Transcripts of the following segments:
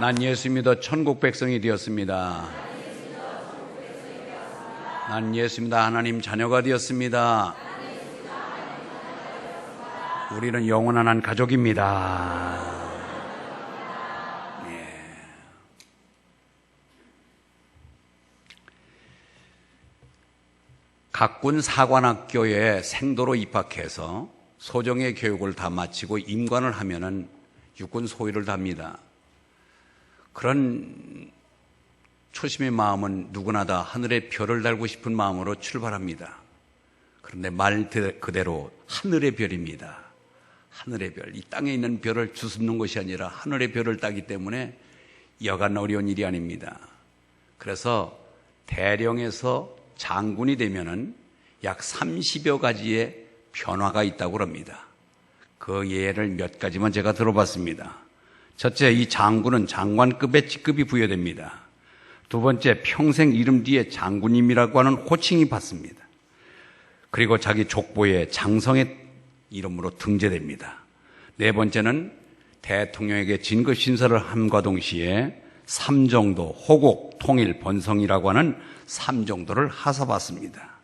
난 예수 믿어 천국 백성이 되었습니다. 난 예수 믿어 하나님 자녀가 되었습니다. 우리는 영원한 한 가족입니다. 각군 사관학교에 생도로 입학해서 소정의 교육을 다 마치고 임관을 하면은 육군 소위를 답니다. 그런 초심의 마음은 누구나 다 하늘의 별을 달고 싶은 마음으로 출발합니다. 그런데 말 그대로 하늘의 별입니다. 하늘의 별, 이 땅에 있는 별을 주습는 것이 아니라 하늘의 별을 따기 때문에 여간 어려운 일이 아닙니다. 그래서 대령에서 장군이 되면은 약 30여 가지의 변화가 있다고 합니다. 그 예를 몇 가지만 제가 들어봤습니다. 첫째, 이 장군은 장관급의 직급이 부여됩니다. 두 번째, 평생 이름 뒤에 장군님이라고 하는 호칭이 받습니다. 그리고 자기 족보에 장성의 이름으로 등재됩니다. 네 번째는 대통령에게 진거 신설을 함과 동시에 삼정도, 호국, 통일, 번성이라고 하는 삼정도를 하사받습니다.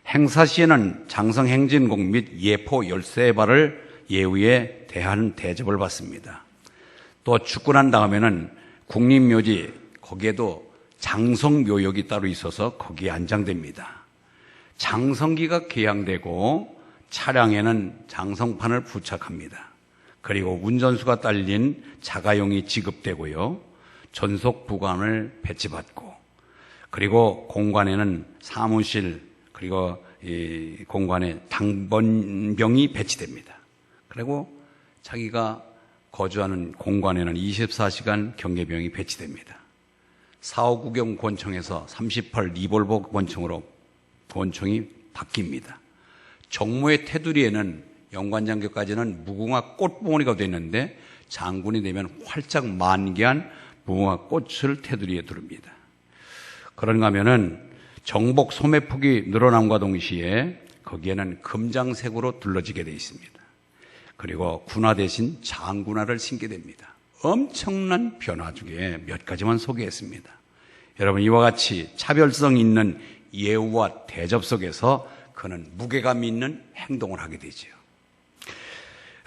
행사 시에는 장성행진곡 및 예포 13발을 예우에 대한 대접을 받습니다. 또 죽고 난 다음에는 국립묘지, 거기에도 장성묘역이 따로 있어서 거기에 안장됩니다. 장성기가 개양되고 차량에는 장성판을 부착합니다. 그리고 운전수가 딸린 자가용이 지급되고요. 전속부관을 배치받고, 그리고 공관에는 사무실, 그리고 이 공관에 당번병이 배치됩니다. 그리고 자기가 거주하는 공관에는 24시간 경계병이 배치됩니다. 4.5구경 권총에서 38 리볼버 권총으로 권총이 바뀝니다. 정모의 테두리에는 영관장교까지는 무궁화 꽃봉오리가 되는데 장군이 되면 활짝 만개한 무궁화 꽃을 테두리에 두릅니다. 그런가 하면은 정복 소매폭이 늘어남과 동시에 거기에는 금장색으로 둘러지게 되어 있습니다. 그리고 군화 대신 장군화를 신게 됩니다. 엄청난 변화 중에 몇 가지만 소개했습니다. 여러분, 이와 같이 차별성 있는 예우와 대접 속에서 그는 무게감 있는 행동을 하게 되죠.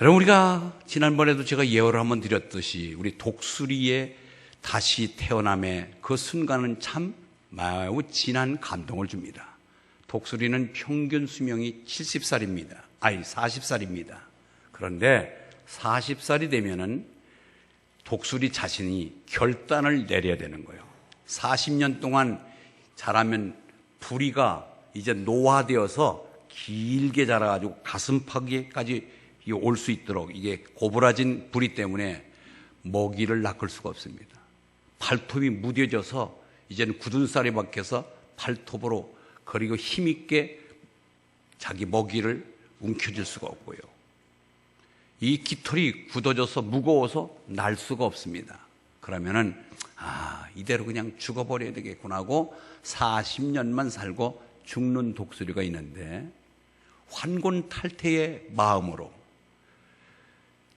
여러분, 우리가 지난번에도 제가 예언을 한번 드렸듯이 우리 독수리의 다시 태어남의 그 순간은 참 매우 진한 감동을 줍니다. 독수리는 평균 수명이 70살입니다. 40살입니다. 그런데 40살이 되면은 독수리 자신이 결단을 내려야 되는 거예요. 40년 동안 자라면 부리가 이제 노화되어서 길게 자라가지고 가슴팍에까지 올 수 있도록 이게 고부라진 부리 때문에 먹이를 낚을 수가 없습니다. 발톱이 무뎌져서 이제는 굳은 쌀이 박혀서 발톱으로 그리고 힘있게 자기 먹이를 움켜쥘 수가 없고요. 이 깃털이 굳어져서 무거워서 날 수가 없습니다. 그러면은 이대로 그냥 죽어버려야 되겠구나 하고 40년만 살고 죽는 독수리가 있는데, 환곤탈태의 마음으로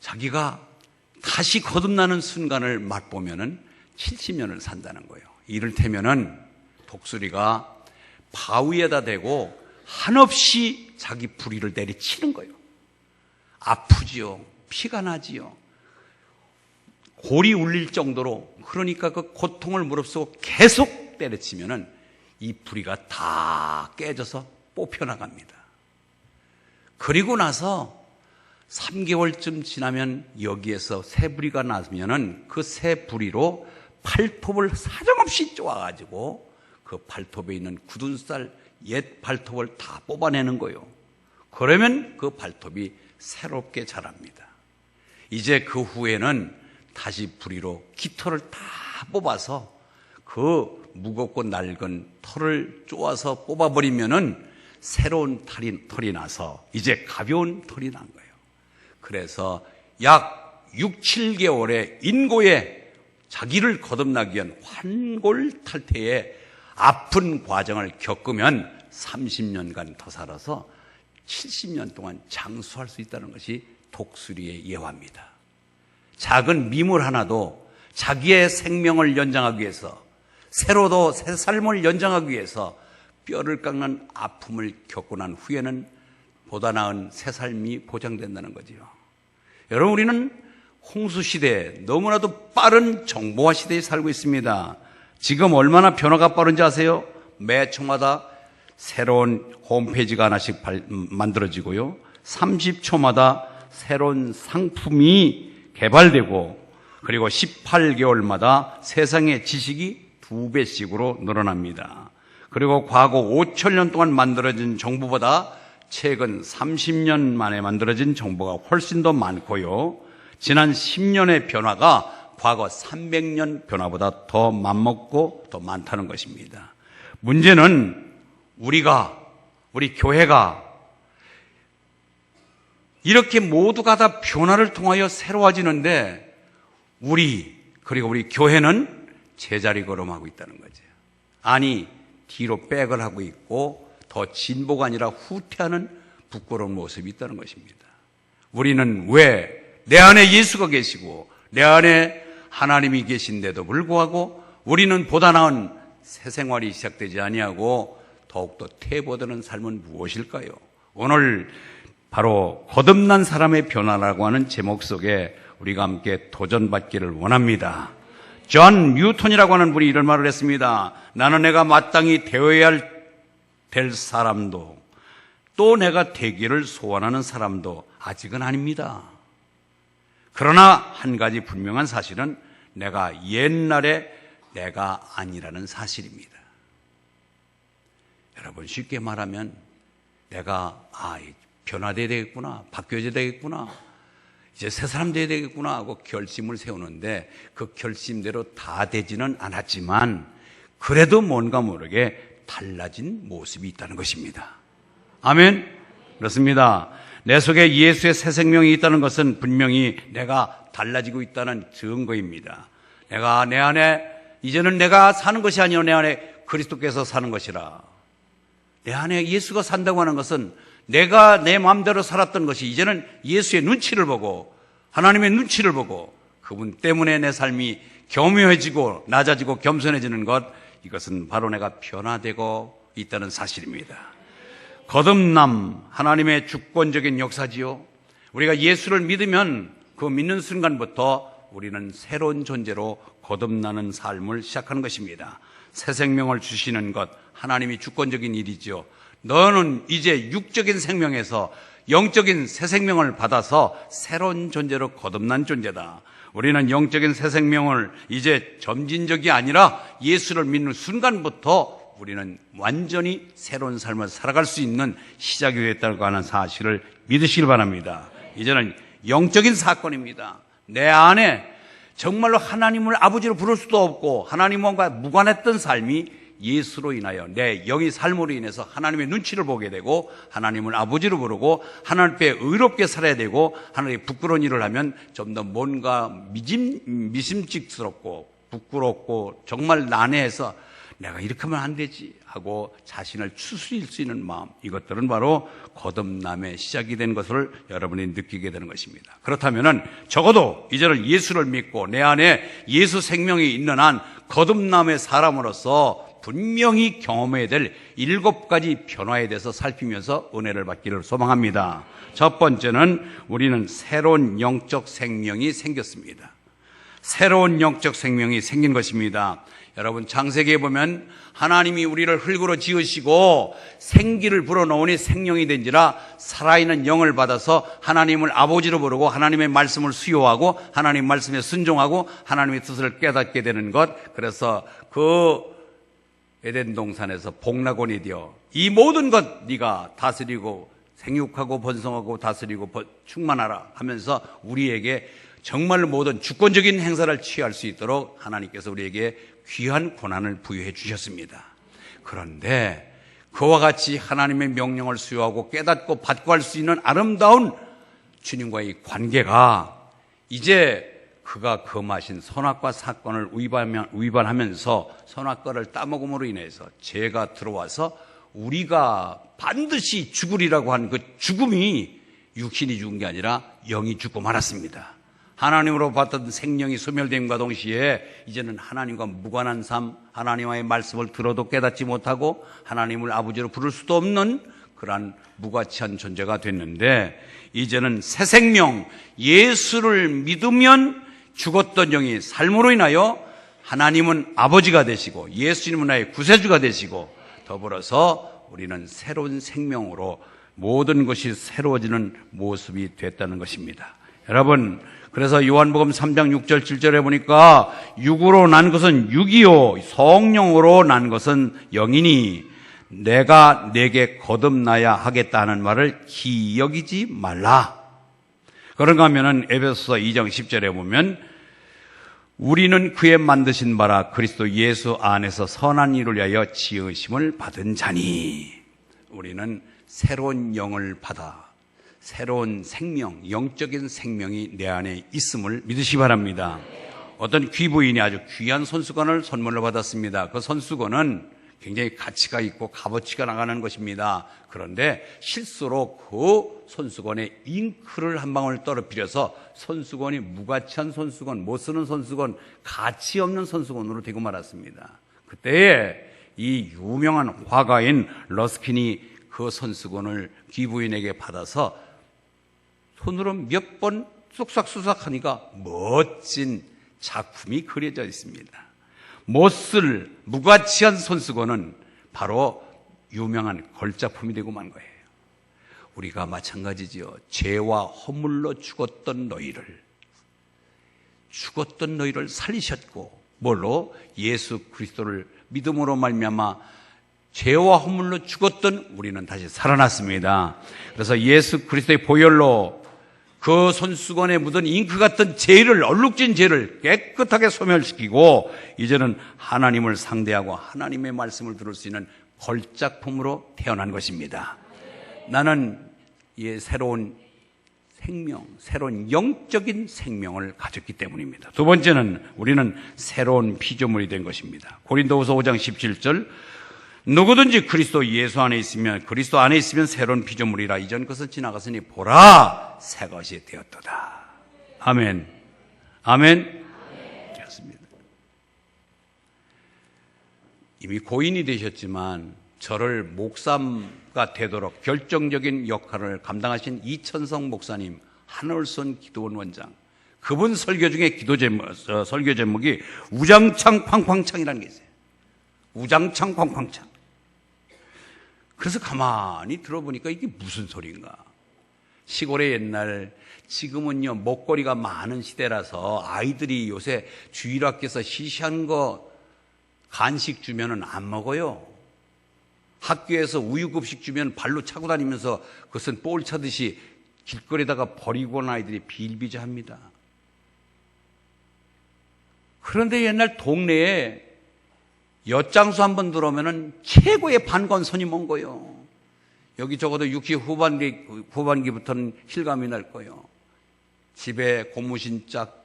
자기가 다시 거듭나는 순간을 맛보면은 70년을 산다는 거예요. 이를테면은 독수리가 바위에다 대고 한없이 자기 부리를 내리치는 거예요. 아프지요. 피가 나지요. 골이 울릴 정도로, 그러니까 그 고통을 무릅쓰고 계속 때려치면은 이 부리가 다 깨져서 뽑혀나갑니다. 그리고 나서 3개월쯤 지나면 여기에서 새 부리가 나면은 그 새 부리로 발톱을 사정없이 쪼아가지고 그 발톱에 있는 굳은 쌀 옛 발톱을 다 뽑아내는 거예요. 그러면 그 발톱이 새롭게 자랍니다. 이제 그 후에는 다시 부리로 깃털을 다 뽑아서 그 무겁고 낡은 털을 쪼아서 뽑아버리면은 새로운 털이 나서 이제 가벼운 털이 난 거예요. 그래서 약 6, 7개월의 인고에 자기를 거듭나기 위한 환골탈태의 아픈 과정을 겪으면 30년간 더 살아서 70년 동안 장수할 수 있다는 것이 독수리의 예화입니다. 작은 미물 하나도 자기의 생명을 연장하기 위해서, 새로도 새 삶을 연장하기 위해서 뼈를 깎는 아픔을 겪고 난 후에는 보다 나은 새 삶이 보장된다는 거지요. 여러분, 우리는 홍수 시대에 너무나도 빠른 정보화 시대에 살고 있습니다. 지금 얼마나 변화가 빠른지 아세요? 매 초마다 새로운 홈페이지가 하나씩 만들어지고요. 30초마다 새로운 상품이 개발되고, 그리고 18개월마다 세상의 지식이 2배씩으로 늘어납니다. 그리고 과거 5,000년 동안 만들어진 정보보다 최근 30년 만에 만들어진 정보가 훨씬 더 많고요. 지난 10년의 변화가 과거 300년 변화보다 더 맘먹고 더 많다는 것입니다. 문제는 우리 교회가 이렇게 모두가 다 변화를 통하여 새로워지는데 그리고 우리 교회는 제자리 걸음하고 있다는 거죠. 아니, 뒤로 백을 하고 있고 더 진보가 아니라 후퇴하는 부끄러운 모습이 있다는 것입니다. 우리는 왜 내 안에 예수가 계시고 내 안에 하나님이 계신데도 불구하고 우리는 보다 나은 새 생활이 시작되지 아니하고 더욱더 퇴보되는 삶은 무엇일까요? 오늘 바로 거듭난 사람의 변화라고 하는 제목 속에 우리가 함께 도전받기를 원합니다. 존 뉴턴이라고 하는 분이 이런 말을 했습니다. 나는 내가 마땅히 되어야 될 사람도 또 내가 되기를 소원하는 사람도 아직은 아닙니다. 그러나 한 가지 분명한 사실은 내가 옛날에 내가 아니라는 사실입니다. 여러분, 쉽게 말하면 내가 변화돼야 되겠구나, 바뀌어야 되겠구나, 이제 새 사람 돼야 되겠구나 하고 결심을 세우는데 그 결심대로 다 되지는 않았지만 그래도 뭔가 모르게 달라진 모습이 있다는 것입니다. 아멘? 그렇습니다. 내 속에 예수의 새 생명이 있다는 것은 분명히 내가 달라지고 있다는 증거입니다. 내가 내 안에 이제는 내가 사는 것이 아니요 내 안에 그리스도께서 사는 것이라. 내 안에 예수가 산다고 하는 것은 내가 내 마음대로 살았던 것이 이제는 예수의 눈치를 보고 하나님의 눈치를 보고 그분 때문에 내 삶이 교묘해지고 낮아지고 겸손해지는 것, 이것은 바로 내가 변화되고 있다는 사실입니다. 거듭남, 하나님의 주권적인 역사지요. 우리가 예수를 믿으면 그 믿는 순간부터 우리는 새로운 존재로 거듭나는 삶을 시작하는 것입니다. 새 생명을 주시는 것, 하나님이 주권적인 일이죠. 너는 이제 육적인 생명에서 영적인 새 생명을 받아서 새로운 존재로 거듭난 존재다. 우리는 영적인 새 생명을 이제 점진적이 아니라 예수를 믿는 순간부터 우리는 완전히 새로운 삶을 살아갈 수 있는 시작이 됐다고 하는 사실을 믿으시길 바랍니다. 이제는 영적인 사건입니다. 내 안에 정말로 하나님을 아버지로 부를 수도 없고 하나님과 무관했던 삶이 예수로 인하여 내 영의 삶으로 인해서 하나님의 눈치를 보게 되고 하나님을 아버지로 부르고 하나님 앞에 의롭게 살아야 되고 하나님의 부끄러운 일을 하면 좀 더 뭔가 미심쩍스럽고 부끄럽고 정말 난해해서 내가 이렇게 하면 안 되지 하고 자신을 추스릴 수 있는 마음, 이것들은 바로 거듭남의 시작이 된 것을 여러분이 느끼게 되는 것입니다. 그렇다면 적어도 이제는 예수를 믿고 내 안에 예수 생명이 있는 한 거듭남의 사람으로서 분명히 경험해야 될 7가지 변화에 대해서 살피면서 은혜를 받기를 소망합니다. 첫 번째는 우리는 새로운 영적 생명이 생겼습니다. 새로운 영적 생명이 생긴 것입니다. 여러분, 창세기에 보면 하나님이 우리를 흙으로 지으시고 생기를 불어넣으니 생명이 된지라 살아있는 영을 받아서 하나님을 아버지로 부르고 하나님의 말씀을 수요하고 하나님 말씀에 순종하고 하나님의 뜻을 깨닫게 되는 것. 그래서 그 에덴 동산에서 복락원이 되어 이 모든 것 네가 다스리고 생육하고 번성하고 다스리고 충만하라 하면서 우리에게 정말 모든 주권적인 행사를 취할 수 있도록 하나님께서 우리에게 귀한 권한을 부여해 주셨습니다. 그런데 그와 같이 하나님의 명령을 수요하고 깨닫고 받고 할 수 있는 아름다운 주님과의 관계가 이제 그가 금하신 선악과 사건을 위반하면서 선악과를 따먹음으로 인해서 죄가 들어와서 우리가 반드시 죽으리라고 한 그 죽음이 육신이 죽은 게 아니라 영이 죽고 말았습니다. 하나님으로 받던 생명이 소멸됨과 동시에 이제는 하나님과 무관한 삶, 하나님의 말씀을 들어도 깨닫지 못하고 하나님을 아버지로 부를 수도 없는 그러한 무가치한 존재가 됐는데, 이제는 새 생명, 예수를 믿으면 죽었던 영이 삶으로 인하여 하나님은 아버지가 되시고 예수님은 나의 구세주가 되시고, 더불어서 우리는 새로운 생명으로 모든 것이 새로워지는 모습이 됐다는 것입니다. 여러분, 그래서 요한복음 3장 6절 7절에 보니까 육으로 난 것은 육이요 성령으로 난 것은 영이니 내가 내게 거듭나야 하겠다 하는 말을 기여기지 말라. 그런가 하면은 에베소서 2장 10절에 보면 우리는 그의 만드신 바라 그리스도 예수 안에서 선한 일을 위하여 지으심을 받은 자니, 우리는 새로운 영을 받아 새로운 생명, 영적인 생명이 내 안에 있음을 믿으시기 바랍니다. 어떤 귀부인이 아주 귀한 손수건을 선물로 받았습니다. 그 손수건은 굉장히 가치가 있고 값어치가 나가는 것입니다. 그런데 실수로 그 손수건에 잉크를 한 방울 떨어뜨려서 손수건이 무가치한 손수건, 못 쓰는 손수건, 가치 없는 손수건으로 되고 말았습니다. 그때에 이 유명한 화가인 러스킨이 그 손수건을 귀부인에게 받아서 손으로 몇 번 쏙싹쏙싹 하니까 멋진 작품이 그려져 있습니다. 못 쓸 무가치한 손수건은 바로 유명한 걸작품이 되고 만 거예요. 우리가 마찬가지지요. 죄와 허물로 죽었던 너희를 살리셨고, 뭘로? 예수 그리스도를 믿음으로 말미암아 죄와 허물로 죽었던 우리는 다시 살아났습니다. 그래서 예수 그리스도의 보혈로 그 손수건에 묻은 잉크 같은 죄를, 얼룩진 죄를 깨끗하게 소멸시키고 이제는 하나님을 상대하고 하나님의 말씀을 들을 수 있는 걸작품으로 태어난 것입니다. 나는 이 새로운 생명, 새로운 영적인 생명을 가졌기 때문입니다. 두 번째는 우리는 새로운 피조물이 된 것입니다. 고린도후서 5장 17절, 누구든지 그리스도 예수 안에 있으면, 그리스도 안에 있으면 새로운 피조물이라. 이전 것은 지나갔으니 보라 새 것이 되었도다. 아멘. 아멘. 그렇습니다. 이미 고인이 되셨지만 저를 목사가 되도록 결정적인 역할을 감당하신 이천성 목사님, 한올선 기도원 원장, 그분 설교 중에 설교 제목이 우장창 쾅쾅창이라는 게 있어요. 우장창 쾅쾅창. 그래서 가만히 들어보니까 이게 무슨 소리인가. 시골의 옛날, 지금은요 먹거리가 많은 시대라서 아이들이 요새 주일학교에서 시시한 거 간식 주면은 안 먹어요. 학교에서 우유급식 주면 발로 차고 다니면서 그것은 볼 차듯이 길거리에다가 버리고 온 아이들이 비일비재합니다. 그런데 옛날 동네에 엿장수 한번 들어오면은 최고의 반건선이 먼 거예요. 여기 적어도 60 후반기부터는 실감이 날 거예요. 집에 고무신 짝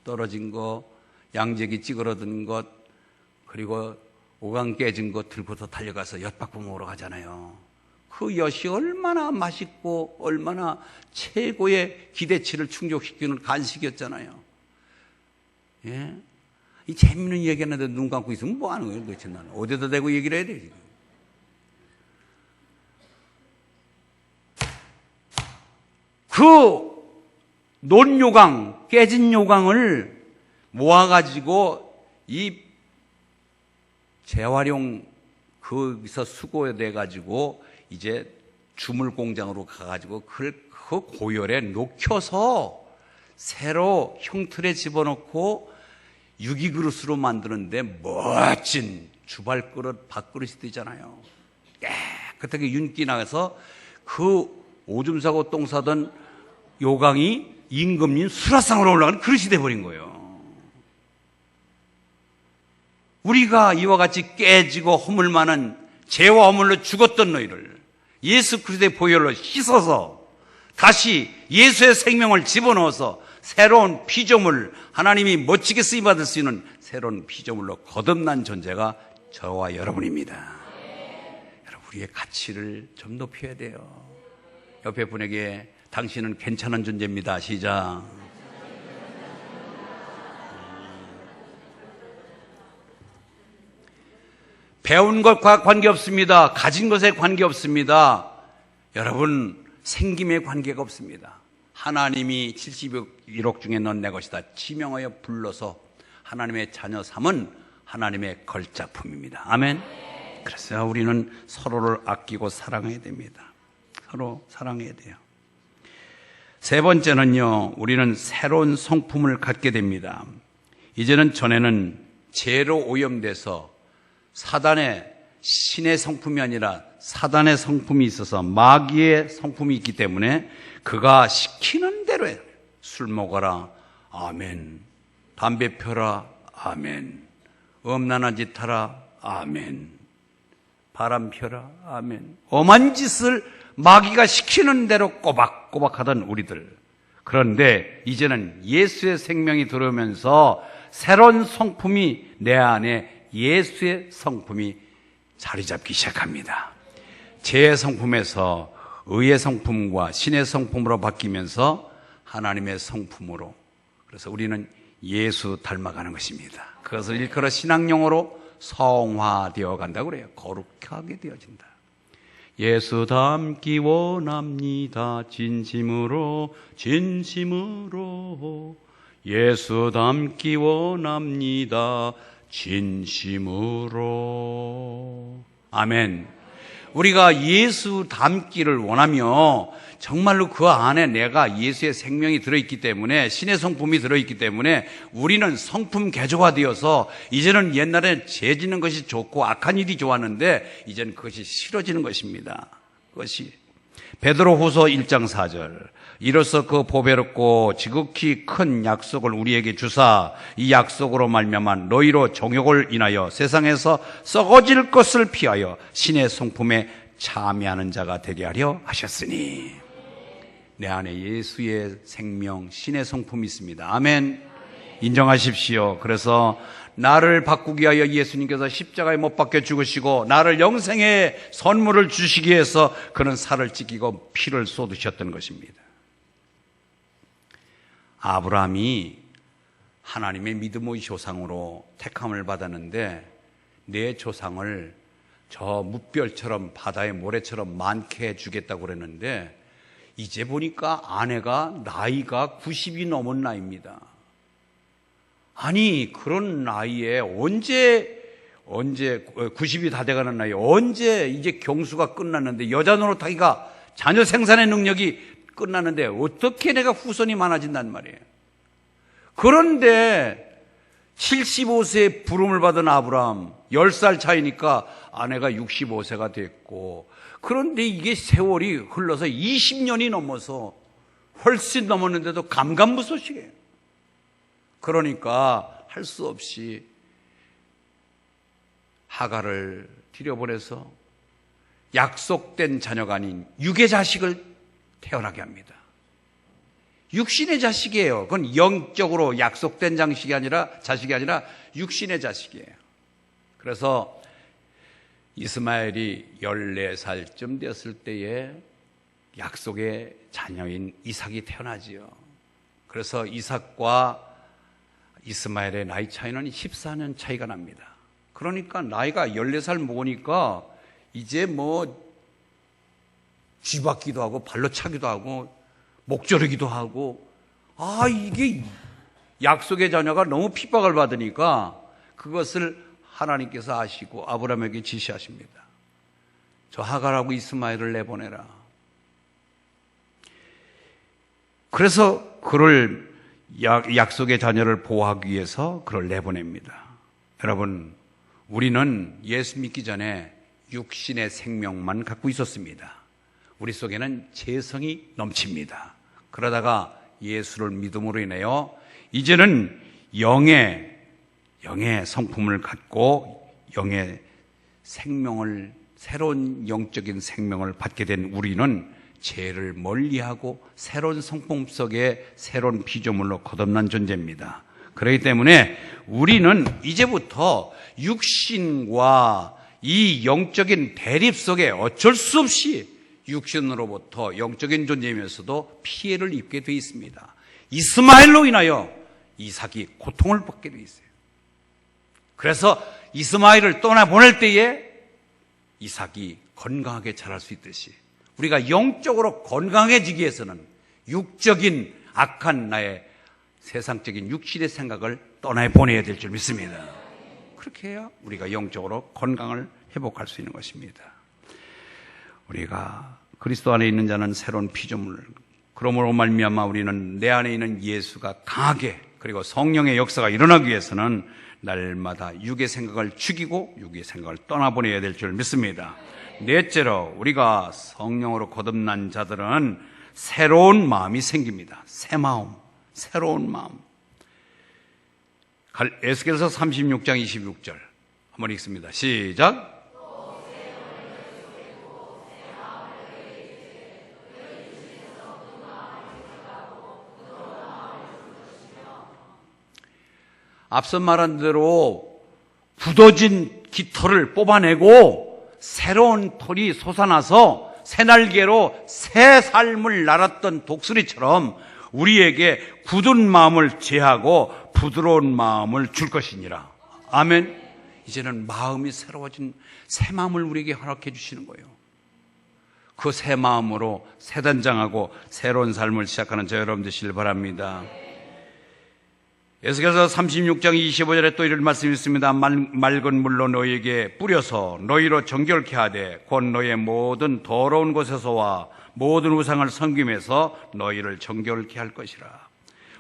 떨어진 거, 양재기 찌그러든 것, 그리고 오강 깨진 것 들고서 달려가서 엿바꿔 먹으러 가잖아요. 그 엿이 얼마나 맛있고 얼마나 최고의 기대치를 충족시키는 간식이었잖아요. 예? 이 재밌는 얘기 하는데 눈 감고 있으면 뭐 하는 거예요, 도대체 나는? 어디다 대고 얘기를 해야 돼, 지금? 그 논요강, 깨진 요강을 모아가지고 이 재활용 거기서 수거돼가지고 이제 주물 공장으로 가가지고 그 고열에 녹여서 새로 형틀에 집어넣고 유기그릇으로 만드는데 멋진 주발그릇, 밥그릇이 되잖아요. 깨끗하게 윤기 나서 그 오줌 싸고 똥 싸던 요강이 임금님 수라상으로 올라가는 그릇이 돼버린 거예요. 우리가 이와 같이 깨지고 허물 많은 죄와 허물로 죽었던 너희를 예수 그리스도의 보혈로 씻어서 다시 예수의 생명을 집어넣어서 새로운 피조물, 하나님이 멋지게 쓰임받을 수 있는 새로운 피조물로 거듭난 존재가 저와 여러분입니다. 여러분, 우리의 가치를 좀 높여야 돼요. 옆에 분에게 당신은 괜찮은 존재입니다. 시작. 배운 것과 관계없습니다. 가진 것에 관계없습니다. 여러분, 생김에 관계가 없습니다. 하나님이 71억 중에 넌 내 것이다 지명하여 불러서 하나님의 자녀 삼은 하나님의 걸작품입니다. 아멘. 그래서 우리는 서로를 아끼고 사랑해야 됩니다. 서로 사랑해야 돼요. 세 번째는요, 우리는 새로운 성품을 갖게 됩니다. 이제는 전에는 죄로 오염돼서 사단의 신의 성품이 아니라 사단의 성품이 있어서 마귀의 성품이 있기 때문에 그가 시키는 대로 해요. 술 먹어라, 아멘. 담배 펴라, 아멘. 음란한 짓 하라, 아멘. 바람 펴라, 아멘. 엄한 짓을 마귀가 시키는 대로 꼬박꼬박 하던 우리들. 그런데 이제는 예수의 생명이 들어오면서 새로운 성품이 내 안에 예수의 성품이 자리 잡기 시작합니다. 죄의 성품에서 의의 성품과 신의 성품으로 바뀌면서 하나님의 성품으로, 그래서 우리는 예수 닮아가는 것입니다. 그것을 일컬어 신앙용어로 성화되어 간다고 그래요. 거룩하게 되어진다. 예수 닮기 원합니다. 진심으로 진심으로 예수 닮기 원합니다. 진심으로. 아멘. 우리가 예수 닮기를 원하며 정말로 그 안에 내가 예수의 생명이 들어있기 때문에, 신의 성품이 들어있기 때문에 우리는 성품 개조화되어서 이제는 옛날에 죄 짓는 것이 좋고 악한 일이 좋았는데 이제는 그것이 싫어지는 것입니다. 그것이 베드로후서 1장 4절. 이로써 그 보배롭고 지극히 큰 약속을 우리에게 주사 이 약속으로 말미암아 너희로 정욕을 인하여 세상에서 썩어질 것을 피하여 신의 성품에 참여하는 자가 되게 하려 하셨으니. 내 안에 예수의 생명, 신의 성품이 있습니다. 아멘. 인정하십시오. 그래서 나를 바꾸기 위하여 예수님께서 십자가에 못 박혀 죽으시고 나를 영생의 선물을 주시기 위해서 그는 살을 찢기고 피를 쏟으셨던 것입니다. 아브라함이 하나님의 믿음의 조상으로 택함을 받았는데 내 조상을 저 무별처럼 바다의 모래처럼 많게 해주겠다고 그랬는데 이제 보니까 아내가 나이가 90이 넘은 나이입니다. 아니 그런 나이에 언제 90이 다 돼가는 나이에 언제 이제 경수가 끝났는데 여자 노릇하기가 자녀 생산의 능력이 끝났는데 어떻게 내가 후손이 많아진단 말이에요. 그런데 75세에 부름을 받은 아브라함 10살 차이니까 아내가 65세가 됐고, 그런데 이게 세월이 흘러서 20년이 넘어서 훨씬 넘었는데도 감감무소식이에요. 그러니까 할 수 없이 하갈을 들여보내서 약속된 자녀가 아닌 육의 자식을 태어나게 합니다. 육신의 자식이에요. 그건 영적으로 약속된 자식이 아니라 육신의 자식이에요. 그래서 이스마엘이 14살쯤 되었을 때에 약속의 자녀인 이삭이 태어나지요. 그래서 이삭과 이스마엘의 나이 차이는 14년 차이가 납니다. 그러니까 나이가 14살 먹으니까 이제 뭐 쥐받기도 하고 발로 차기도 하고 목조르기도 하고, 이게 약속의 자녀가 너무 핍박을 받으니까 그것을 하나님께서 아시고 아브라함에게 지시하십니다. 저 하갈하고 이스마엘을 내보내라. 그래서 그를 약속의 자녀를 보호하기 위해서 그를 내보냅니다. 여러분, 우리는 예수 믿기 전에 육신의 생명만 갖고 있었습니다. 우리 속에는 재성이 넘칩니다. 그러다가 예수를 믿음으로 인하여 이제는 영의 성품을 갖고 영의 생명을, 새로운 영적인 생명을 받게 된 우리는 죄를 멀리하고 새로운 성품 속에 새로운 피조물로 거듭난 존재입니다. 그렇기 때문에 우리는 이제부터 육신과 이 영적인 대립 속에 어쩔 수 없이 육신으로부터 영적인 존재이면서도 피해를 입게 되어 있습니다. 이스마엘로 인하여 이삭이 고통을 받게 되어 있어요. 그래서 이스마엘을 떠나보낼 때에 이삭이 건강하게 자랄 수 있듯이 우리가 영적으로 건강해지기 위해서는 육적인 악한 나의 세상적인 육신의 생각을 떠나보내야 될 줄 믿습니다. 그렇게 해야 우리가 영적으로 건강을 회복할 수 있는 것입니다. 우리가 그리스도 안에 있는 자는 새로운 피조물, 그러므로 말미암아 우리는 내 안에 있는 예수가 강하게, 그리고 성령의 역사가 일어나기 위해서는 날마다 육의 생각을 죽이고 육의 생각을 떠나보내야 될 줄 믿습니다. 넷째로, 우리가 성령으로 거듭난 자들은 새로운 마음이 생깁니다. 새 마음, 새로운 마음. 에스겔서 36장 26절 한번 읽습니다. 시작. 앞서 말한 대로 굳어진 깃털을 뽑아내고 새로운 털이 솟아나서 새 날개로 새 삶을 날았던 독수리처럼 우리에게 굳은 마음을 제하고 부드러운 마음을 줄 것이니라. 아멘. 이제는 마음이 새로워진 새 마음을 우리에게 허락해 주시는 거예요. 그 새 마음으로 새 단장하고 새로운 삶을 시작하는 저 여러분 되시길 바랍니다. 에스겔서 36장 25절에 또 이런 말씀이 있습니다. 맑은 물로 너희에게 뿌려서 너희로 정결케 하되 곧 너희의 모든 더러운 곳에서와 모든 우상을 섬김에서 너희를 정결케 할 것이라.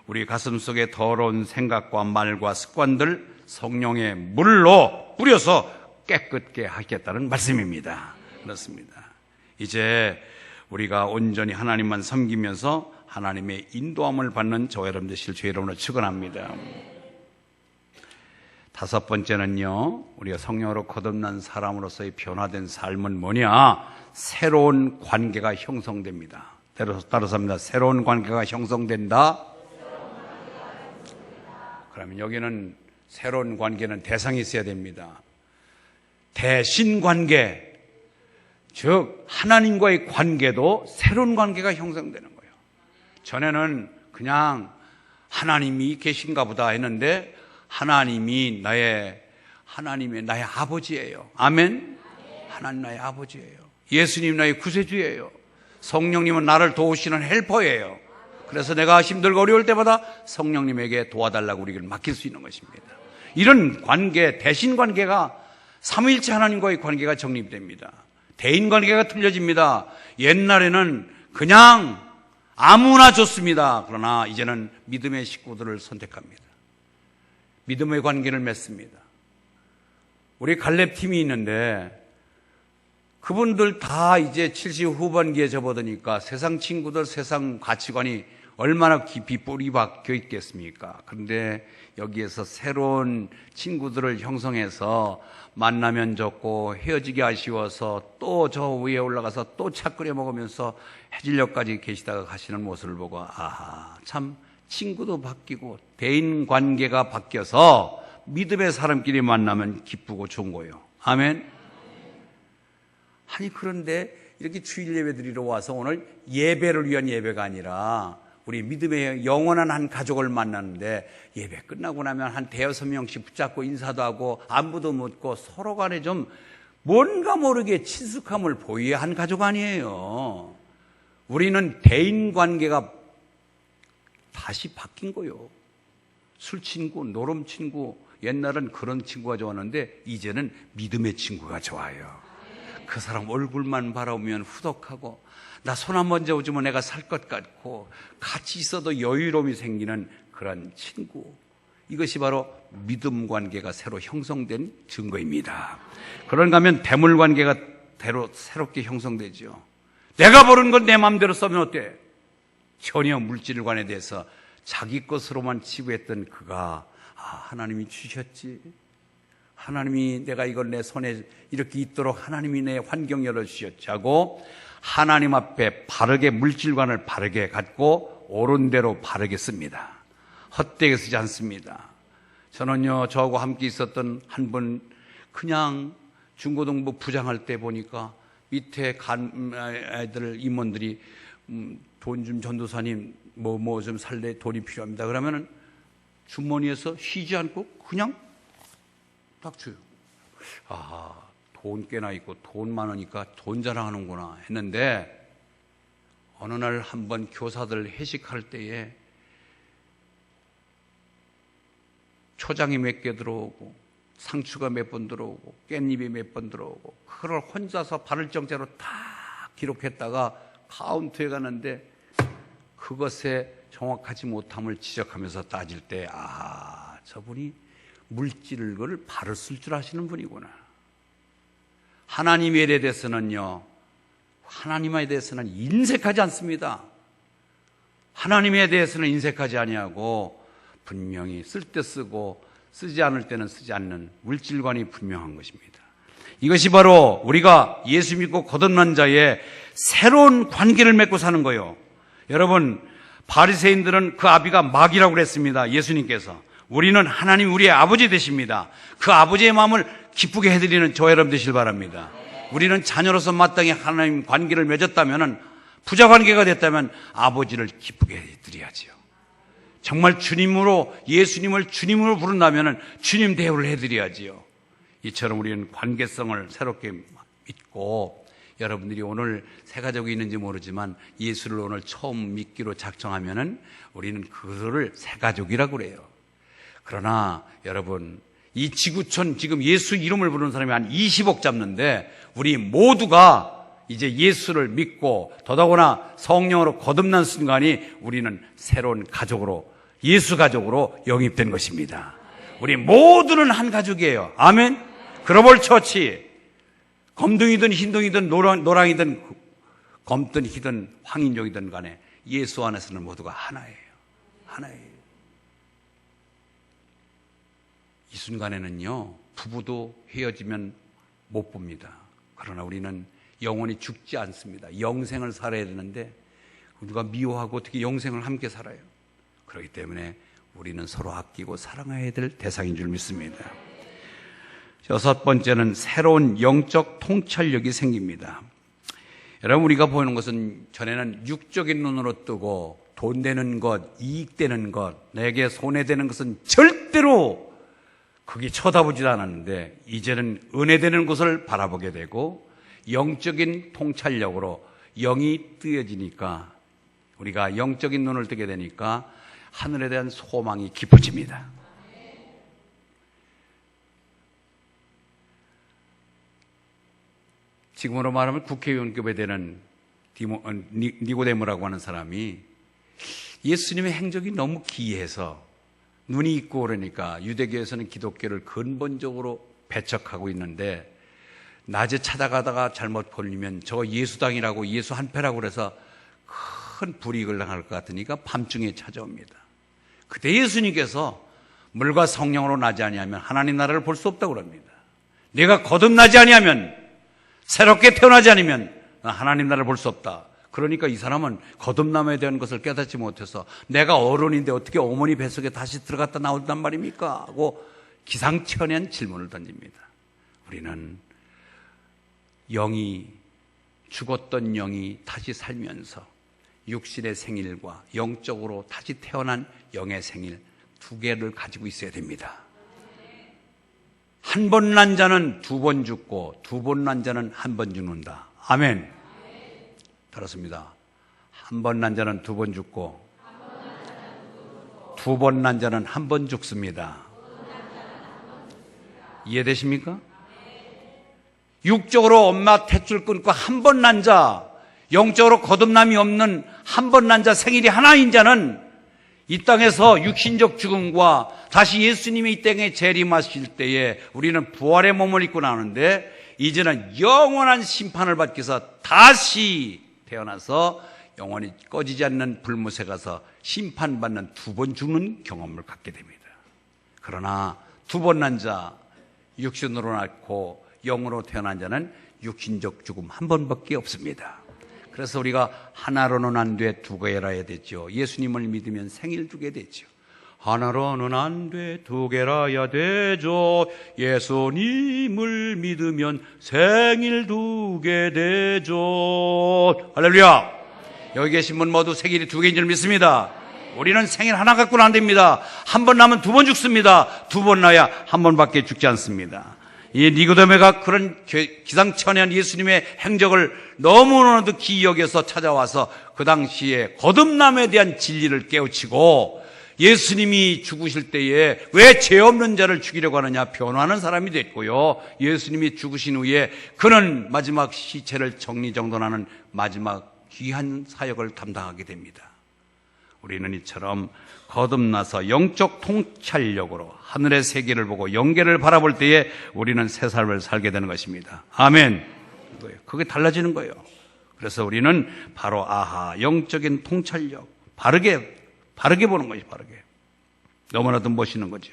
우리 가슴 속에 더러운 생각과 말과 습관들 성령의 물로 뿌려서 깨끗게 하겠다는 말씀입니다. 그렇습니다. 이제 우리가 온전히 하나님만 섬기면서 하나님의 인도함을 받는 저와 여러분 되실 주 여러분을 축원합니다. 다섯 번째는요, 우리가 성령으로 거듭난 사람으로서의 변화된 삶은 뭐냐? 새로운 관계가 형성됩니다. 따라서 합니다. 새로운 관계가 형성된다. 그러면 여기는 새로운 관계는 대상이 있어야 됩니다. 대신관계, 즉 하나님과의 관계도 새로운 관계가 형성되는 거예요. 전에는 그냥 하나님이 계신가 보다 했는데 하나님이 나의 아버지예요. 아멘. 하나님 나의 아버지예요. 예수님 나의 구세주예요. 성령님은 나를 도우시는 헬퍼예요. 그래서 내가 힘들고 어려울 때마다 성령님에게 도와달라고 우리를 맡길 수 있는 것입니다. 이런 관계, 대신 관계가 삼위일체 하나님과의 관계가 정립됩니다. 대인 관계가 틀려집니다. 옛날에는 그냥 아무나 좋습니다. 그러나 이제는 믿음의 식구들을 선택합니다. 믿음의 관계를 맺습니다. 우리 갈렙팀이 있는데 그분들 다 이제 70 후반기에 접어드니까 세상 친구들, 세상 가치관이 얼마나 깊이 뿌리 박혀 있겠습니까? 그런데 여기에서 새로운 친구들을 형성해서 만나면 좋고 헤어지기 아쉬워서 또 저 위에 올라가서 또 차 끓여 먹으면서 해질녘까지 계시다가 가시는 모습을 보고 아하, 참 친구도 바뀌고 대인 관계가 바뀌어서 믿음의 사람끼리 만나면 기쁘고 좋은 거예요. 아멘. 아니 그런데 이렇게 주일 예배 드리러 와서 오늘 예배를 위한 예배가 아니라 우리 믿음의 영원한 한 가족을 만나는데 예배 끝나고 나면 한 대여섯 명씩 붙잡고 인사도 하고 안부도 묻고 서로 간에 좀 뭔가 모르게 친숙함을 보여야 한 가족 아니에요. 우리는 대인관계가 다시 바뀐 거예요. 술친구, 노름친구, 옛날엔 그런 친구가 좋았는데 이제는 믿음의 친구가 좋아요. 그 사람 얼굴만 바라보면 후덕하고 나 손 한 번 잡아주면 내가 살 것 같고 같이 있어도 여유로움이 생기는 그런 친구. 이것이 바로 믿음 관계가 새로 형성된 증거입니다. 그런가 하면 대물 관계가 새롭게 형성되죠. 내가 버는 건 내 마음대로 써면 어때? 전혀 물질관에 대해서 자기 것으로만 치부했던 그가 하나님이 주셨지. 하나님이 내가 이걸 내 손에 이렇게 있도록 하나님이 내 환경 열어주셨지 하고 하나님 앞에 바르게 물질관을 바르게 갖고 옳은 대로 바르게 씁니다. 헛되게 쓰지 않습니다. 저는요, 저하고 함께 있었던 한 분 그냥 중고등부 부장할 때 보니까 밑에 애들 임원들이 돈 좀 전도사님 뭐 좀 살래 돈이 필요합니다. 그러면은 주머니에서 쉬지 않고 그냥 딱 줘요. 아, 돈 꽤나 있고 돈 많으니까 돈 자랑하는구나 했는데 어느 날 한번 교사들 회식할 때에 초장이 몇 개 들어오고 상추가 몇 번 들어오고 깻잎이 몇 번 들어오고 그걸 혼자서 바를 정자로 다 기록했다가 카운트해 가는데 그것에 정확하지 못함을 지적하면서 따질 때 저분이 물질을 걸 바를 쓸 줄 아시는 분이구나. 하나님에 대해서는요, 하나님에 대해서는 인색하지 않습니다. 하나님에 대해서는 인색하지 아니하고 분명히 쓸 때 쓰고 쓰지 않을 때는 쓰지 않는 물질관이 분명한 것입니다. 이것이 바로 우리가 예수 믿고 거듭난 자의 새로운 관계를 맺고 사는 거예요. 여러분, 바리새인들은 그 아비가 마귀라고 그랬습니다. 예수님께서. 우리는 하나님 우리의 아버지 되십니다. 그 아버지의 마음을 기쁘게 해드리는 저 여러분 되시길 바랍니다. 우리는 자녀로서 마땅히 하나님 관계를 맺었다면, 부자 관계가 됐다면 아버지를 기쁘게 해드려야지요. 정말 주님으로, 예수님을 주님으로 부른다면 주님 대우를 해드려야지요. 이처럼 우리는 관계성을 새롭게 믿고, 여러분들이 오늘 새 가족이 있는지 모르지만 예수를 오늘 처음 믿기로 작정하면은 우리는 그들을 새 가족이라고 그래요. 그러나 여러분, 이 지구촌 지금 예수 이름을 부르는 사람이 한 20억 잡는데 우리 모두가 이제 예수를 믿고 더더구나 성령으로 거듭난 순간이 우리는 새로운 가족으로, 예수 가족으로 영입된 것입니다. 우리 모두는 한 가족이에요. 아멘. 글로벌 처치, 검둥이든 흰둥이든 노랑이든 검든 희든 황인종이든 간에 예수 안에서는 모두가 하나예요. 하나예요. 이 순간에는요, 부부도 헤어지면 못 봅니다. 그러나 우리는 영원히 죽지 않습니다. 영생을 살아야 되는데 우리가 미워하고 어떻게 영생을 함께 살아요? 그렇기 때문에 우리는 서로 아끼고 사랑해야 될 대상인 줄 믿습니다. 여섯 번째는 새로운 영적 통찰력이 생깁니다. 여러분, 우리가 보는 것은 전에는 육적인 눈으로 뜨고 돈 되는 것, 이익 되는 것, 내게 손해되는 것은 절대로 그게 쳐다보지 않았는데 이제는 은혜되는 것을 바라보게 되고 영적인 통찰력으로 영이 뜨여지니까, 우리가 영적인 눈을 뜨게 되니까 하늘에 대한 소망이 깊어집니다. 지금으로 말하면 국회의원급에 되는 니고데모라고 하는 사람이 예수님의 행적이 너무 기이해서 눈이 있고 그러니까 유대교에서는 기독교를 근본적으로 배척하고 있는데 낮에 찾아가다가 잘못 걸리면 저거 예수당이라고, 예수 한패라고 그래서 큰 불이익을 당할 것 같으니까 밤중에 찾아옵니다. 그때 예수님께서 물과 성령으로 나지 아니하면 하나님 나라를 볼 수 없다고 합니다. 내가 거듭나지 아니하면, 새롭게 태어나지 않으면 하나님 나라를 볼 수 없다. 그러니까 이 사람은 거듭남에 대한 것을 깨닫지 못해서 내가 어른인데 어떻게 어머니 뱃속에 다시 들어갔다 나온단 말입니까? 하고 기상천외한 질문을 던집니다. 우리는 영이, 죽었던 영이 다시 살면서 육신의 생일과 영적으로 다시 태어난 영의 생일 두 개를 가지고 있어야 됩니다. 한 번 난 자는 두 번 죽고 두 번 난 자는 한 번 죽는다. 아멘. 들었습니다. 한 번 난 자는 두 번 죽고 두 번 난 자는 한 번 죽습니다. 이해되십니까? 육적으로 엄마 탯줄 끊고 한 번 난 자, 영적으로 거듭남이 없는 한 번 난 자, 생일이 하나인 자는 이 땅에서 육신적 죽음과 다시 예수님이 이 땅에 재림하실 때에 우리는 부활의 몸을 입고 나오는데 이제는 영원한 심판을 받기 위해서 다시 태어나서 영원히 꺼지지 않는 불못에 가서 심판받는 두 번 죽는 경험을 갖게 됩니다. 그러나 두 번 난 자, 육신으로 낳고 영으로 태어난 자는 육신적 죽음 한 번밖에 없습니다. 그래서 우리가 하나로는 안 돼 두 개라 해야 되죠. 예수님을 믿으면 생일 두게 되죠. 하나로는 안 돼 두 개라야 되죠. 예수님을 믿으면 생일 두게 되죠. 할렐루야. 여기 계신 분 모두 생일이 두 개인 줄 믿습니다. 우리는 생일 하나 갖고는 안 됩니다. 한 번 나면 두 번 죽습니다. 두 번 나야 한 번밖에 죽지 않습니다. 이 니고데모가 그런 기상천외한 예수님의 행적을 너무나도 기이 여겨서 찾아와서 그 당시에 거듭남에 대한 진리를 깨우치고 예수님이 죽으실 때에 왜 죄 없는 자를 죽이려고 하느냐 변호하는 사람이 됐고요. 예수님이 죽으신 후에 그는 마지막 시체를 정리정돈하는 마지막 귀한 사역을 담당하게 됩니다. 우리는 이처럼 거듭나서 영적 통찰력으로 하늘의 세계를 보고 영계를 바라볼 때에 우리는 새 삶을 살게 되는 것입니다. 아멘. 그게 달라지는 거예요. 그래서 우리는 바로 영적인 통찰력, 바르게 보는 것이 바르게. 너무나도 멋있는 거죠.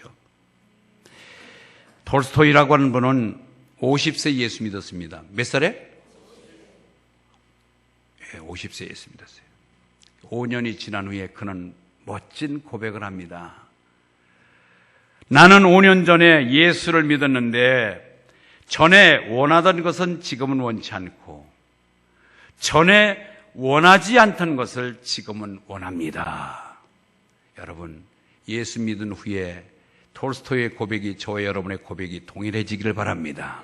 톨스토이라고 하는 분은 50세 예수 믿었습니다. 몇 살에? 50세 예수 믿었어요. 5년이 지난 후에 그는 멋진 고백을 합니다. 나는 5년 전에 예수를 믿었는데 전에 원하던 것은 지금은 원치 않고 전에 원하지 않던 것을 지금은 원합니다. 여러분, 예수 믿은 후에 톨스토이의 고백이 저와 여러분의 고백이 동일해지기를 바랍니다.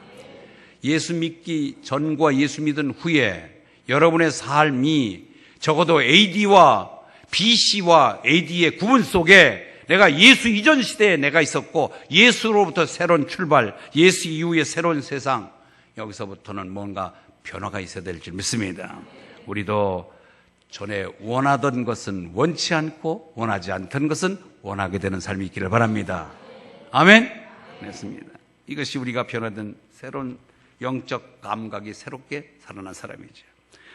예수 믿기 전과 예수 믿은 후에 여러분의 삶이 적어도 AD와 BC와 AD의 구분 속에 내가 예수 이전 시대에 내가 있었고 예수로부터 새로운 출발, 예수 이후의 새로운 세상, 여기서부터는 뭔가 변화가 있어야 될 줄 믿습니다. 우리도 전에 원하던 것은 원치 않고 원하지 않던 것은 원하게 되는 삶이 있기를 바랍니다. 아멘? 맞습니다. 이것이 우리가 변화된 새로운 영적 감각이 새롭게 살아난 사람이죠.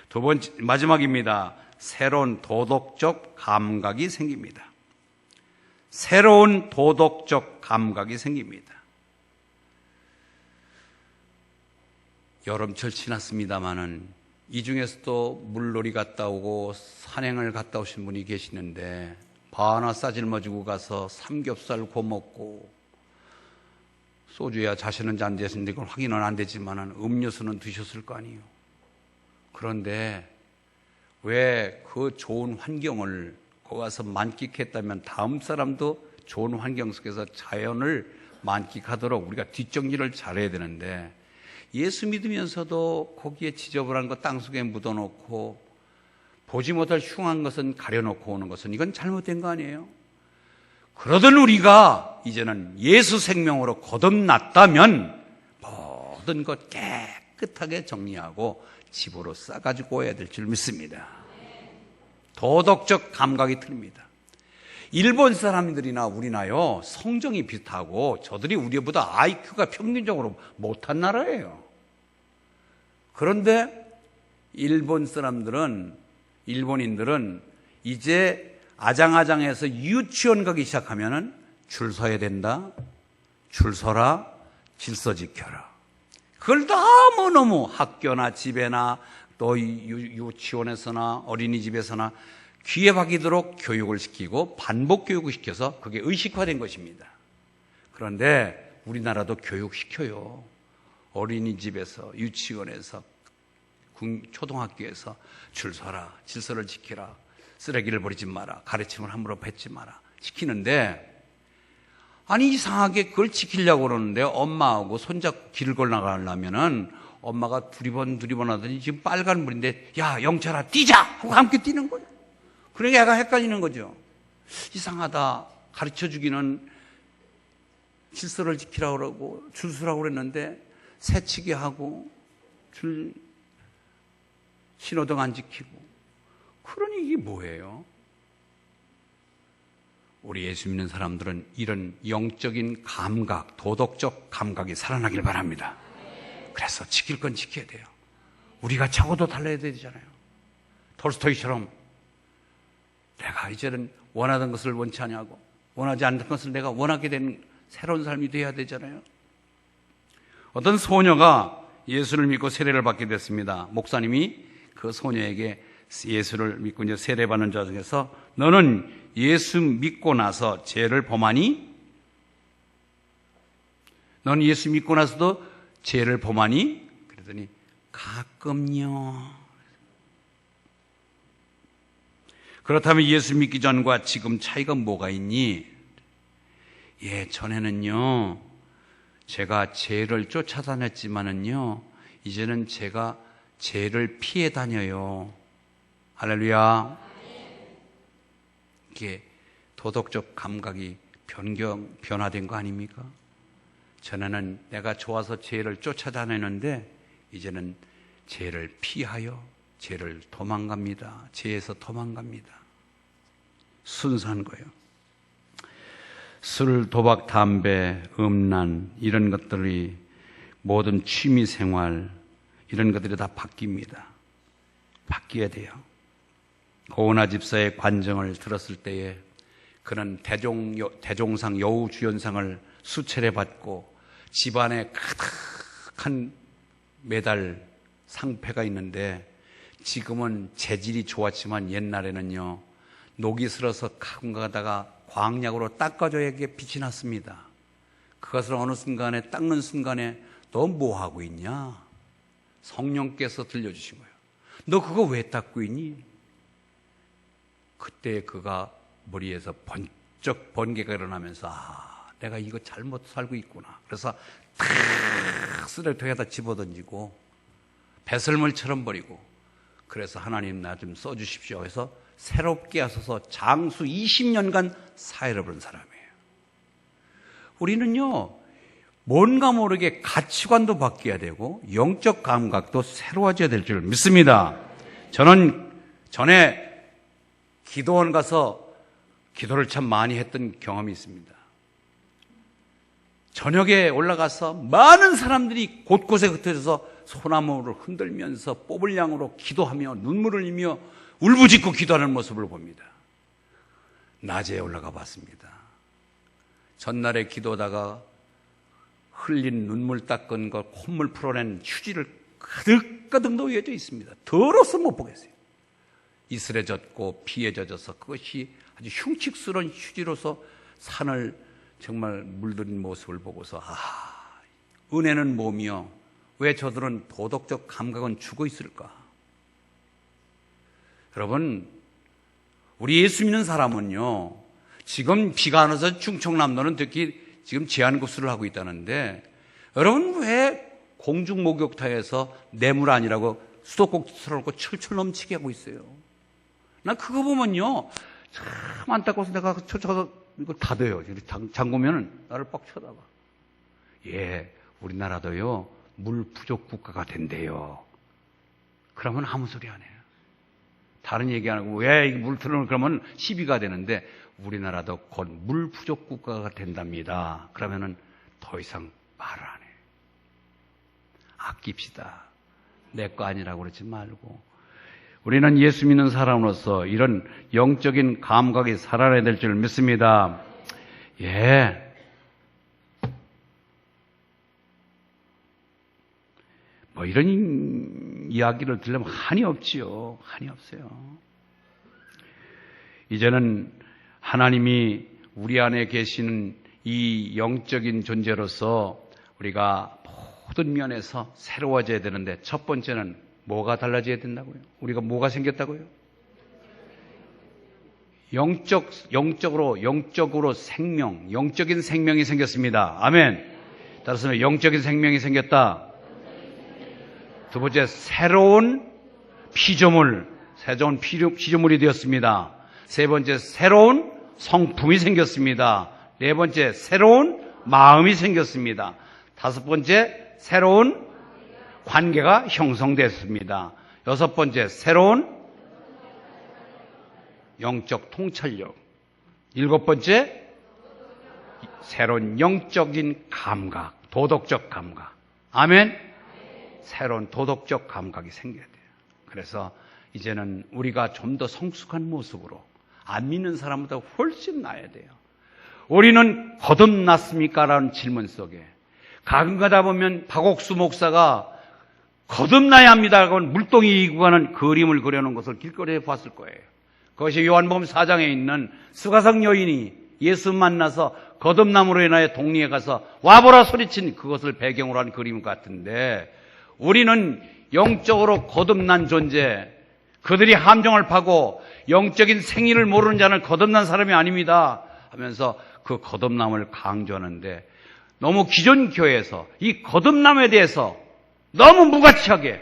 두 번째, 마지막입니다. 새로운 도덕적 감각이 생깁니다. 새로운 도덕적 감각이 생깁니다. 여름철 지났습니다마는 이 중에서도 물놀이 갔다 오고 산행을 갔다 오신 분이 계시는데 바나 싸질머지고 가서 삼겹살 구워 먹고 소주야 자신은 안 됐는데 그건 확인은 안 되지만 음료수는 드셨을 거 아니에요. 그런데 왜 그 좋은 환경을 거기 가서 만끽했다면 다음 사람도 좋은 환경 속에서 자연을 만끽하도록 우리가 뒷정리를 잘해야 되는데 예수 믿으면서도 거기에 지저분한 거 땅속에 묻어놓고 보지 못할 흉한 것은 가려놓고 오는 것은 이건 잘못된 거 아니에요? 그러던 우리가 이제는 예수 생명으로 거듭났다면 모든 것 깨끗하게 정리하고 집으로 싸가지고 와야 될 줄 믿습니다. 도덕적 감각이 틀립니다. 일본 사람들이나 우리나요 성정이 비슷하고 저들이 우리보다 IQ가 평균적으로 못한 나라예요. 그런데 일본인들은 이제 아장아장해서 유치원 가기 시작하면은 줄 서야 된다, 줄 서라, 질서 지켜라. 그걸 너무너무 학교나 집에나 또 유치원에서나 어린이집에서나 귀에 박이도록 교육을 시키고 반복 교육을 시켜서 그게 의식화된 것입니다. 그런데 우리나라도 교육시켜요. 어린이집에서, 유치원에서, 초등학교에서 줄 서라, 질서를 지키라, 쓰레기를 버리지 마라, 가르침을 함부로 뱉지 마라 시키는데 아니 이상하게 그걸 지키려고 그러는데 엄마하고 손잡고 길을 걸어나가려면은 엄마가 두리번 하더니 지금 빨간불인데 야 영철아 뛰자 하고 함께 뛰는 거예요. 그러니까 애가 헷갈리는 거죠. 이상하다. 가르쳐주기는 질서를 지키라고 그러고 줄 서라고 그랬는데 새치기 하고 줄 신호등 안 지키고 그러니 이게 뭐예요? 우리 예수 믿는 사람들은 이런 영적인 감각, 도덕적 감각이 살아나길 바랍니다. 그래서 지킬 건 지켜야 돼요. 우리가 차고도 달라야 되잖아요. 톨스토이처럼 내가 이제는 원하던 것을 원치 않냐고 원하지 않던 것을 내가 원하게 되는 새로운 삶이 돼야 되잖아요. 어떤 소녀가 예수를 믿고 세례를 받게 됐습니다. 목사님이 그 소녀에게 예수를 믿고 이제 세례받는 자 중에서 너는 예수 믿고 나서 죄를 범하니? 너는 예수 믿고 나서도 죄를 범하니? 그랬더니 가끔요. 그렇다면 예수 믿기 전과 지금 차이가 뭐가 있니? 예, 전에는요, 제가 죄를 쫓아다녔지만은요, 이제는 제가 죄를 피해 다녀요. 할렐루야. 이게 도덕적 감각이 변화된 거 아닙니까? 전에는 내가 좋아서 죄를 쫓아다녔는데 이제는 죄를 피하여 죄를 도망갑니다. 죄에서 도망갑니다. 순수한 거예요. 술, 도박, 담배, 음란 이런 것들이 모든 취미 생활 이런 것들이 다 바뀝니다. 바뀌어야 돼요. 고은하 집사의 관정을 들었을 때에 그는 대종상 여우주연상을 수차례 받고 집안에 가득한 메달 상패가 있는데 지금은 재질이 좋았지만 옛날에는요 녹이 슬어서 가끔 가다가 광약으로 닦아줘야 이게 빛이 났습니다. 그것을 어느 순간에 닦는 순간에 너 뭐하고 있냐? 성령께서 들려주신 거예요. 너 그거 왜 닦고 있니? 그때 그가 머리에서 번쩍 번개가 일어나면서 내가 이거 잘못 살고 있구나. 그래서 탁 쓰레기통에다 집어던지고 배설물처럼 버리고 그래서 하나님 나 좀 써주십시오 해서 새롭게 하셔서 장수 20년간 사회를 부른 사람이에요. 우리는요 뭔가 모르게 가치관도 바뀌어야 되고 영적 감각도 새로워져야 될 줄 믿습니다. 저는 전에 기도원 가서 기도를 참 많이 했던 경험이 있습니다. 저녁에 올라가서 많은 사람들이 곳곳에 흩어져서 소나무를 흔들면서 뽑을 양으로 기도하며 눈물을 흘리며 울부짖고 기도하는 모습을 봅니다. 낮에 올라가 봤습니다. 전날에 기도하다가 흘린 눈물 닦은 것, 콧물 풀어낸 휴지를 가득가득 놓여져 있습니다. 더러워서 못 보겠어요. 이슬에 젖고 비에 젖어서 그것이 아주 흉측스러운 휴지로서 산을 정말 물들인 모습을 보고서 은혜는 뭐며 왜 저들은 도덕적 감각은 죽어 있을까? 여러분, 우리 예수 믿는 사람은요 지금 비가 안 와서 충청남도는 특히 지금 제한급수를 하고 있다는데 여러분 왜 공중 목욕탕에서 뇌물 아니라고 수도꼭지 틀어놓고 철철 넘치게 하고 있어요? 난 그거 보면요 참 안타까워서 내가 쫓아가서 이걸 닫아요. 잠그면은 나를 빡 쳐다봐. 예, 우리나라도요 물 부족 국가가 된대요. 그러면 아무 소리 안 해요. 다른 얘기 안 하고 왜 물 틀어놓으면 그러면 시비가 되는데 우리나라도 곧 물 부족 국가가 된답니다. 그러면은 더 이상 말을 안 해요. 아낍시다. 내 거 아니라고 그러지 말고. 우리는 예수 믿는 사람으로서 이런 영적인 감각이 살아나야 될 줄 믿습니다. 예. 뭐 이런 이야기를 들으면 한이 없지요. 한이 없어요. 이제는 하나님이 우리 안에 계시는 이 영적인 존재로서 우리가 모든 면에서 새로워져야 되는데 첫 번째는 뭐가 달라져야 된다고요? 우리가 뭐가 생겼다고요? 영적으로 생명, 영적인 생명이 생겼습니다. 아멘. 따라서 영적인 생명이 생겼다. 두 번째, 새로운 피조물이 되었습니다. 세 번째, 새로운 성품이 생겼습니다. 네 번째, 새로운 마음이 생겼습니다. 다섯 번째, 새로운 관계가 형성됐습니다. 여섯 번째, 새로운 영적 통찰력. 일곱 번째, 새로운 영적인 감각, 도덕적 감각. 아멘. 새로운 도덕적 감각이 생겨야 돼요. 그래서 이제는 우리가 좀 더 성숙한 모습으로 안 믿는 사람보다 훨씬 나아야 돼요. 우리는 거듭났습니까? 라는 질문 속에 가끔 가다 보면 박옥수 목사가 거듭나야 합니다라고 물동이 이고 가는 그림을 그려놓은 것을 길거리에 봤을 거예요. 그것이 요한복음 4장에 있는 수가성 여인이 예수 만나서 거듭남으로 인하여 동리에 가서 와보라 소리친 그것을 배경으로 한 그림 같은데 우리는 영적으로 거듭난 존재, 그들이 함정을 파고 영적인 생리를 모르는 자는 거듭난 사람이 아닙니다 하면서 그 거듭남을 강조하는데, 너무 기존 교회에서 이 거듭남에 대해서 너무 무가치하게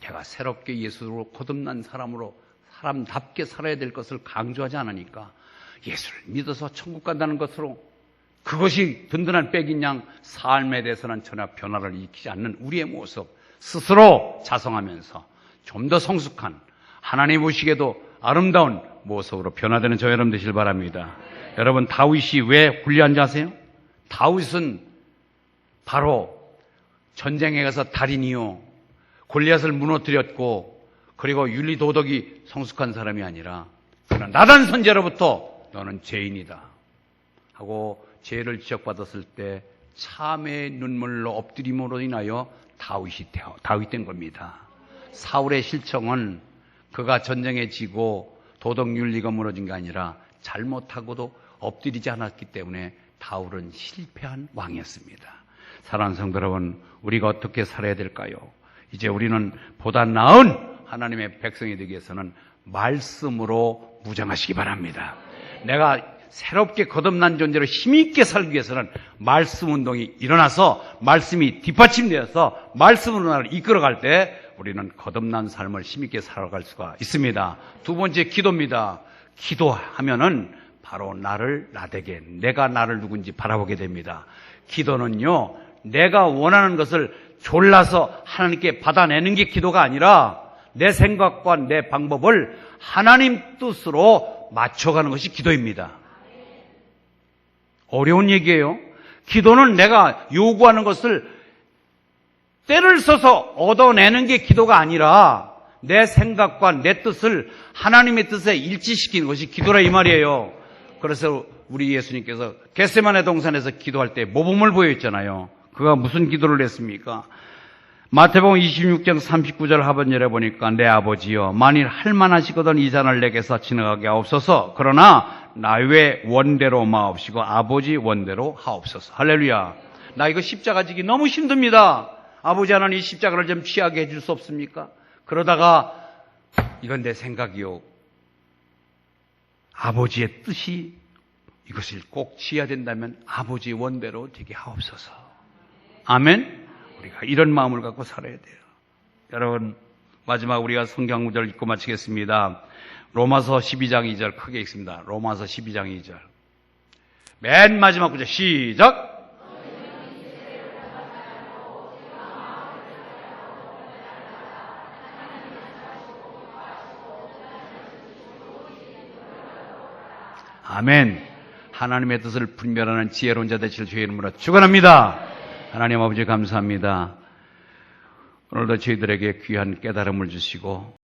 제가 새롭게 예수로 거듭난 사람으로 사람답게 살아야 될 것을 강조하지 않으니까 예수를 믿어서 천국 간다는 것으로 그것이 든든한 백인 양 삶에 대해서는 전혀 변화를 일으키지 않는 우리의 모습, 스스로 자성하면서 좀 더 성숙한, 하나님 보시기에도 아름다운 모습으로 변화되는 저 여러분 되시길 바랍니다. 여러분, 다윗이 왜 굴리한 줄 아세요? 다윗은 바로 전쟁에 가서 달인이요, 골리앗을 무너뜨렸고, 그리고 윤리 도덕이 성숙한 사람이 아니라 그는 나단 선지자로부터 너는 죄인이다 하고 죄를 지적받았을 때 참의 눈물로 엎드림으로 인하여 다윗이 된 겁니다. 사울의 실정은 그가 전쟁에 지고 도덕 윤리가 무너진 게 아니라 잘못하고도 엎드리지 않았기 때문에 다윗은 실패한 왕이었습니다. 사랑하는 성도 여러분, 우리가 어떻게 살아야 될까요? 이제 우리는 보다 나은 하나님의 백성이 되기 위해서는 말씀으로 무장하시기 바랍니다. 내가 새롭게 거듭난 존재로 힘있게 살기 위해서는 말씀 운동이 일어나서 말씀이 뒷받침되어서 말씀으로 나를 이끌어갈 때 우리는 거듭난 삶을 힘있게 살아갈 수가 있습니다. 두 번째, 기도입니다. 기도하면은 바로 나되게, 내가 나를 누군지 바라보게 됩니다. 기도는요, 내가 원하는 것을 졸라서 하나님께 받아내는 게 기도가 아니라 내 생각과 내 방법을 하나님 뜻으로 맞춰가는 것이 기도입니다. 어려운 얘기예요. 기도는 내가 요구하는 것을 때를 써서 얻어내는 게 기도가 아니라 내 생각과 내 뜻을 하나님의 뜻에 일치시키는 것이 기도라 이 말이에요. 그래서 우리 예수님께서 겟세마네 동산에서 기도할 때 모범을 보여줬잖아요. 그가 무슨 기도를 했습니까? 마태복음 26장 39절 하반절에 보니까, 내 아버지여, 만일 할만하시거든 이 잔을 내게서 지나가게 하옵소서. 그러나 나 외 원대로 마옵시고 아버지 원대로 하옵소서. 할렐루야. 나 이거 십자가 지기 너무 힘듭니다. 아버지 하나님, 이 십자가를 좀 취하게 해줄 수 없습니까? 그러다가 이건 내 생각이요, 아버지의 뜻이 이것을 꼭 지어야 된다면 아버지 원대로 되게 하옵소서. 아멘. 우리가 이런 마음을 갖고 살아야 돼요. 여러분, 마지막 우리가 성경 구절 읽고 마치겠습니다. 로마서 12장 2절 크게 읽습니다. 로마서 12장 2절. 맨 마지막 구절 시작. 아멘. 하나님의 뜻을 분별하는 지혜로운 자 되실 주의 이름으로 축원합니다. 하나님 아버지 감사합니다. 오늘도 저희들에게 귀한 깨달음을 주시고